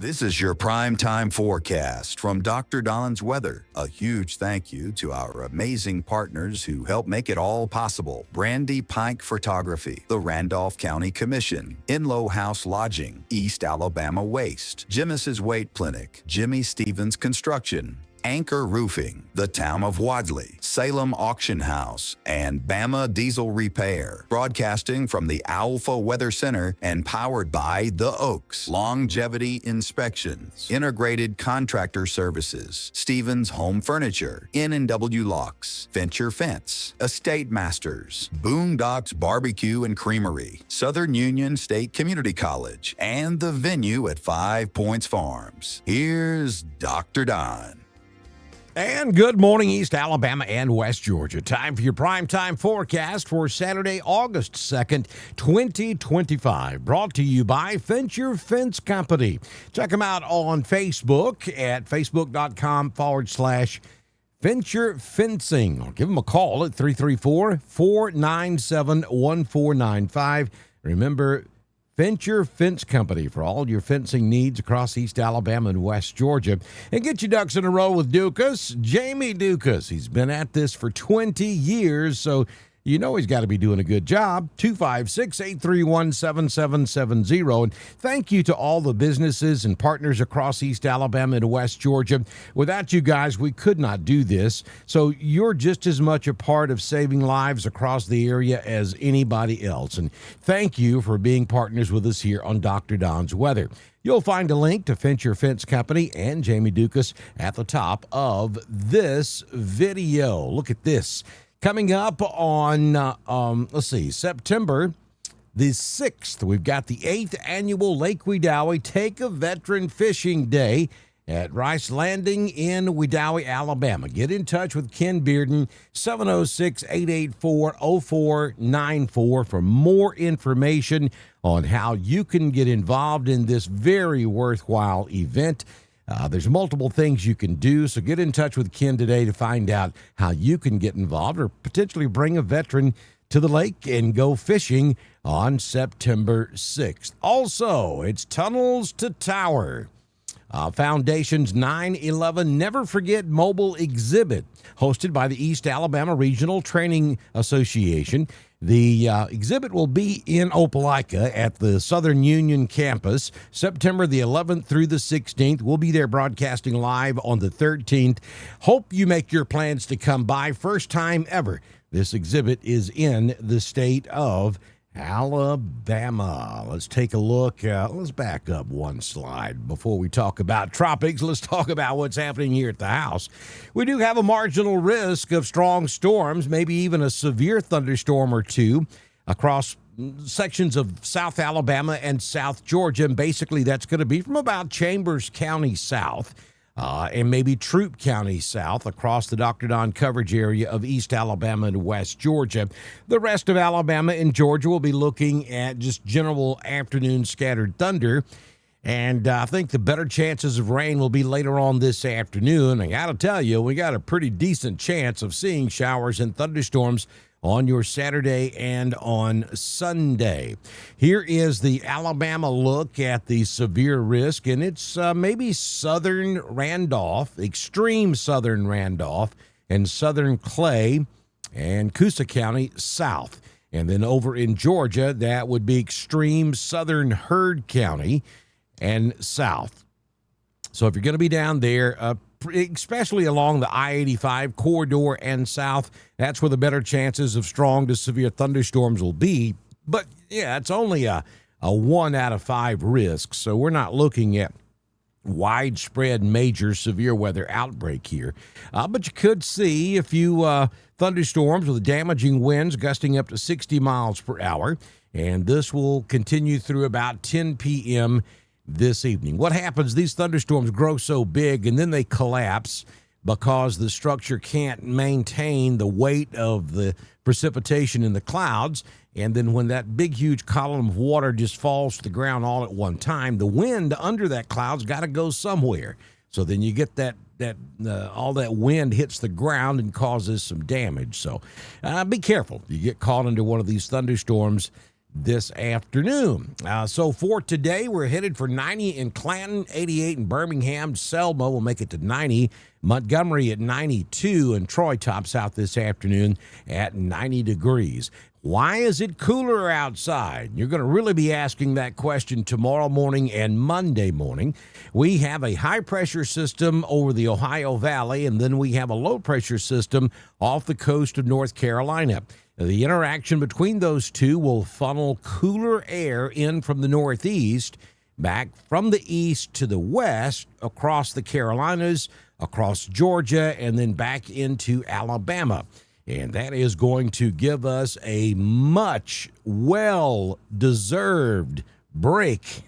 This is your prime time forecast from Dr. Don's Weather. A huge thank you to our amazing partners who help make it all possible. Brandy Pike Photography, the Randolph County Commission, Inlow House Lodging, East Alabama Waste, Jimis's Weight Clinic, Jimmy Stevens Construction, Anchor Roofing, the Town of Wadley, Salem Auction House, and Bama Diesel Repair. Broadcasting from the Alpha Weather Center and powered by The Oaks, Longevity Inspections, Integrated Contractor Services, Stevens Home Furniture, N&W Locks, Venture Fence, Estate Masters, Boondocks Barbecue and Creamery, Southern Union State Community College, and the venue at 5 Points Farms. Here's Dr. Don. And good morning, East Alabama and West Georgia. Time for your primetime forecast for Saturday, August 2nd, 2025. Brought to you by Venture Fence Company. Check them out on Facebook at facebook.com/Venture Fencing. Or give them a call at 334-497-1495. Remember, Venture Fence Company for all your fencing needs across East Alabama and West Georgia. And get your ducks in a row with Dukas, Jamie Dukas. He's been at this for 20 years, so you know he's got to be doing a good job. 256-831-7770. And thank you to all the businesses and partners across East Alabama and West Georgia. Without you guys, we could not do this. So you're just as much a part of saving lives across the area as anybody else. And thank you for being partners with us here on Dr. Don's Weather. You'll find a link to Venture Fence Company and Jamie Dukas at the top of this video. Look at this. Coming up on, September the 6th, we've got the 8th annual Lake Wedowee Take a Veteran Fishing Day at Rice Landing in Wedowee, Alabama. Get in touch with Ken Bearden, 706-884-0494 for more information on how you can get involved in this very worthwhile event. There's multiple things you can do, so get in touch with Ken today to find out how you can get involved or potentially bring a veteran to the lake and go fishing on September 6th. Also, it's Tunnels to Tower. Foundation's 9/11 Never Forget Mobile Exhibit, hosted by the East Alabama Regional Training Association. The exhibit will be in Opelika at the Southern Union campus, September the 11th through the 16th. We'll be there broadcasting live on the 13th. Hope you make your plans to come by. First time ever. This exhibit is in the state of Alabama. Let's take a look. Let's back up one slide before we talk about tropics. Let's talk about what's happening here at the house. We do have a marginal risk of strong storms, maybe even a severe thunderstorm or two across sections of South Alabama and South Georgia. And basically that's going to be from about Chambers County south and maybe Troup County south across the Dr. Don coverage area of East Alabama and West Georgia. The rest of Alabama and Georgia will be looking at just general afternoon scattered thunder. And I think the better chances of rain will be later on this afternoon. I got to tell you, we got a pretty decent chance of seeing showers and thunderstorms on your Saturday and on Sunday. Here is the Alabama look at the severe risk, and it's maybe southern Randolph, extreme southern Randolph, and southern Clay, and Coosa County south. And then over in Georgia, that would be extreme southern Heard County and south. So if you're going to be down there, especially along the I-85 corridor and south, that's where the better chances of strong to severe thunderstorms will be. But, yeah, it's only a 1 out of 5 risk, so we're not looking at widespread major severe weather outbreak here. But you could see a few thunderstorms with damaging winds gusting up to 60 miles per hour, and this will continue through about 10 p.m. this evening. What happens, these thunderstorms grow so big and then they collapse because the structure can't maintain the weight of the precipitation in the clouds. And then when that big, huge column of water just falls to the ground all at one time, the wind under that cloud's got to go somewhere. So then you get all that wind hits the ground and causes some damage. So be careful. You get caught under one of these thunderstorms, this afternoon. So for today, we're headed for 90 in Clanton, 88 in Birmingham. Selma will make it to 90. Montgomery at 92, and Troy tops out this afternoon at 90 degrees. Why is it cooler outside? You're going to really be asking that question tomorrow morning and Monday morning. We have a high-pressure system over the Ohio Valley, and then we have a low-pressure system off the coast of North Carolina. The interaction between those two will funnel cooler air in from the northeast, back from the east to the west, across the Carolinas, across Georgia, and then back into Alabama. And that is going to give us a much well-deserved break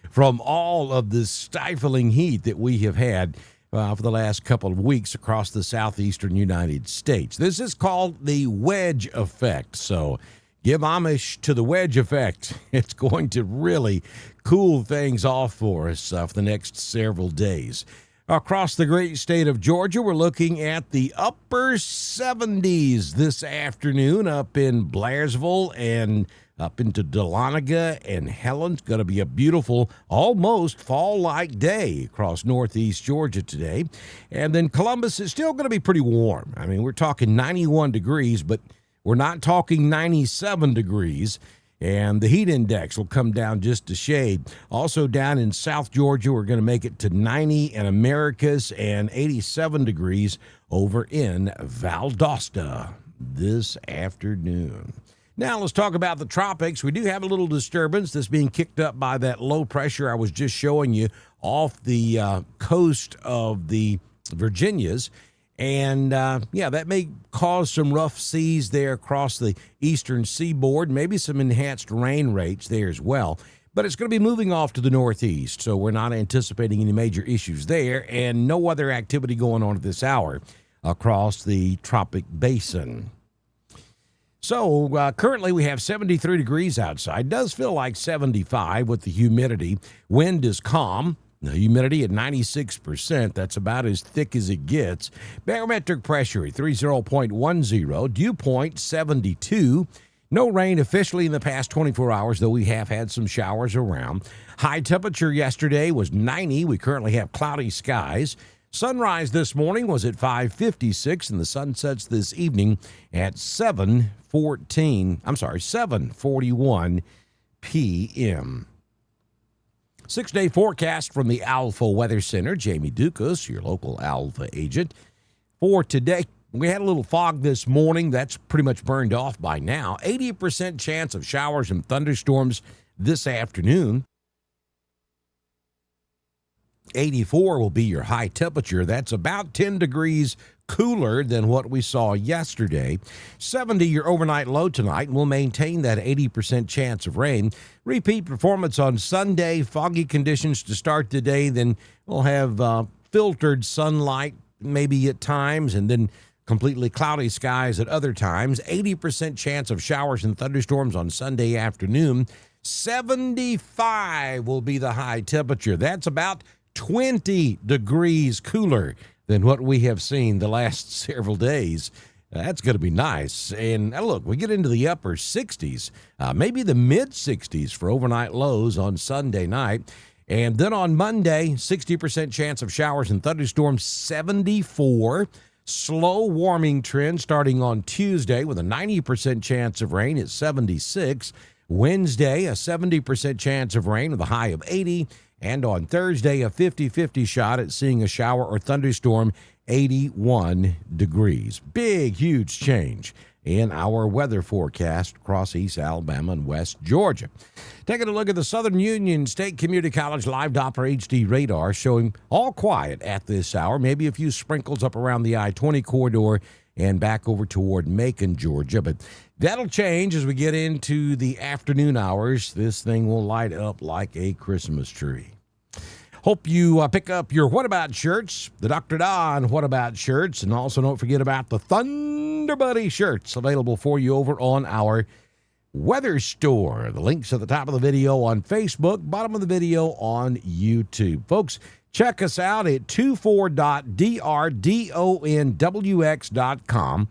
from all of the stifling heat that we have had for the last couple of weeks across the southeastern United States. This is called the wedge effect. So give homage to the wedge effect. It's going to really cool things off for us for the next several days. Across the great state of Georgia, we're looking at the upper 70s this afternoon up in Blairsville and up into Dahlonega and Helen. It's going to be a beautiful, almost fall-like day across northeast Georgia today. And then Columbus is still going to be pretty warm. I mean, we're talking 91 degrees, but we're not talking 97 degrees. And the heat index will come down just a shade. Also down in South Georgia, we're going to make it to 90 in Americus and 87 degrees over in Valdosta this afternoon. Now let's talk about the tropics. We do have a little disturbance that's being kicked up by that low pressure I was just showing you off the coast of the Virginias. And, that may cause some rough seas there across the eastern seaboard, maybe some enhanced rain rates there as well. But it's going to be moving off to the northeast, so we're not anticipating any major issues there, and no other activity going on at this hour across the tropic basin. So currently we have 73 degrees outside. It does feel like 75 with the humidity. Wind is calm. The humidity at 96%. That's about as thick as it gets. Barometric pressure at 30.10. Dew point 72. No rain officially in the past 24 hours, though we have had some showers around. High temperature yesterday was 90. We currently have cloudy skies. Sunrise this morning was at 5:56, and the sun sets this evening at 7:41 p.m. 6-day forecast from the Alpha Weather Center. Jamie Dukas, your local Alpha agent. For today, we had a little fog this morning. That's pretty much burned off by now. 80% chance of showers and thunderstorms this afternoon. 84 will be your high temperature. That's about 10 degrees cooler than what we saw yesterday. 70 your overnight low tonight, and we'll maintain that 80% chance of rain. Repeat performance on Sunday. Foggy conditions to start the day. Then we'll have filtered sunlight maybe at times, and then completely cloudy skies at other times. 80% chance of showers and thunderstorms on Sunday afternoon. 75 will be the high temperature. That's about 20 degrees cooler than what we have seen the last several days. That's going to be nice. And look, we get into the upper 60s, maybe the mid 60s for overnight lows on Sunday night. And then on Monday, 60% chance of showers and thunderstorms, 74. Slow warming trend starting on Tuesday with a 90% chance of rain at 76. Wednesday, a 70% chance of rain with a high of 80. And on Thursday, a 50-50 shot at seeing a shower or thunderstorm, 81 degrees. Big, huge change in our weather forecast across East Alabama and West Georgia. Taking a look at the Southern Union State Community College Live Doppler HD radar showing all quiet at this hour. Maybe a few sprinkles up around the I-20 corridor and back over toward Macon, Georgia. But that'll change as we get into the afternoon hours. This thing will light up like a Christmas tree. Hope you pick up your What About shirts, the Dr. Don What About shirts, and also don't forget about the Thunder Buddy shirts available for you over on our weather store. The link's at the top of the video on Facebook, bottom of the video on YouTube. Folks, check us out at 24.drdonwx.com.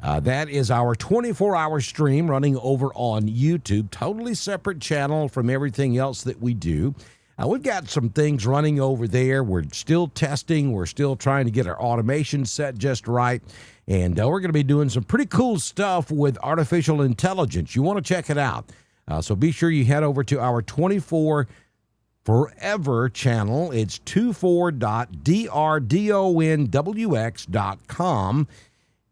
That is our 24-hour stream running over on YouTube, totally separate channel from everything else that we do. We've got some things running over there. We're still testing. We're still trying to get our automation set just right. And we're going to be doing some pretty cool stuff with artificial intelligence. You want to check it out. So be sure you head over to our 24 Forever channel. It's 24.drdonwx.com.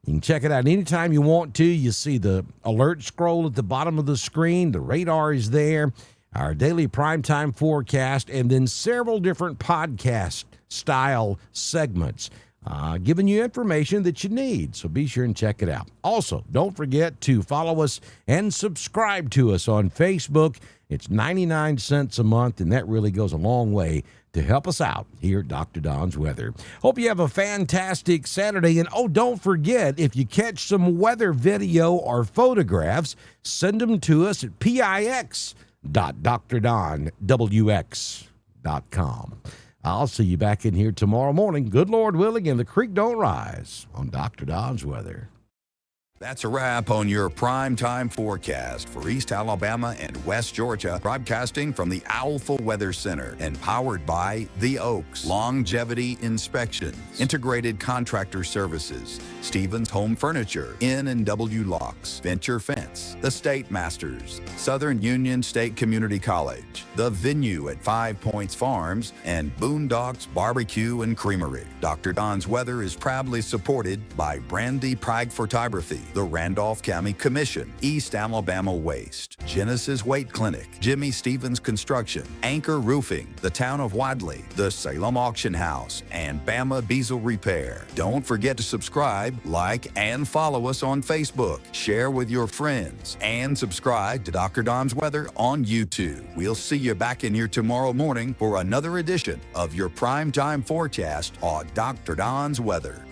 You can check it out anytime you want to. You see the alert scroll at the bottom of the screen. The radar is there, our daily primetime forecast, and then several different podcast-style segments giving you information that you need. So be sure and check it out. Also, don't forget to follow us and subscribe to us on Facebook. It's 99 cents a month, and that really goes a long way to help us out here at Dr. Don's Weather. Hope you have a fantastic Saturday. And, don't forget, if you catch some weather video or photographs, send them to us at pix.drdonwx.com. I'll see you back in here tomorrow morning. Good Lord willing, and the creek don't rise on Dr. Don's Weather. That's a wrap on your primetime forecast for East Alabama and West Georgia, broadcasting from the Owlful Weather Center and powered by The Oaks, Longevity Inspections, Integrated Contractor Services, Stevens Home Furniture, N&W Locks, Venture Fence, The State Masters, Southern Union State Community College, The Venue at 5 Points Farms, and Boondocks Barbecue and Creamery. Dr. Don's Weather is proudly supported by Brandy Pride Photography, the Randolph County Commission, East Alabama Waste, Genesis Weight Clinic, Jimmy Stevens Construction, Anchor Roofing, the Town of Wadley, the Salem Auction House, and Bama Diesel Repair. Don't forget to subscribe, like, and follow us on Facebook. Share with your friends, and subscribe to Dr. Don's Weather on YouTube. We'll see you back in here tomorrow morning for another edition of your primetime forecast on Dr. Don's Weather.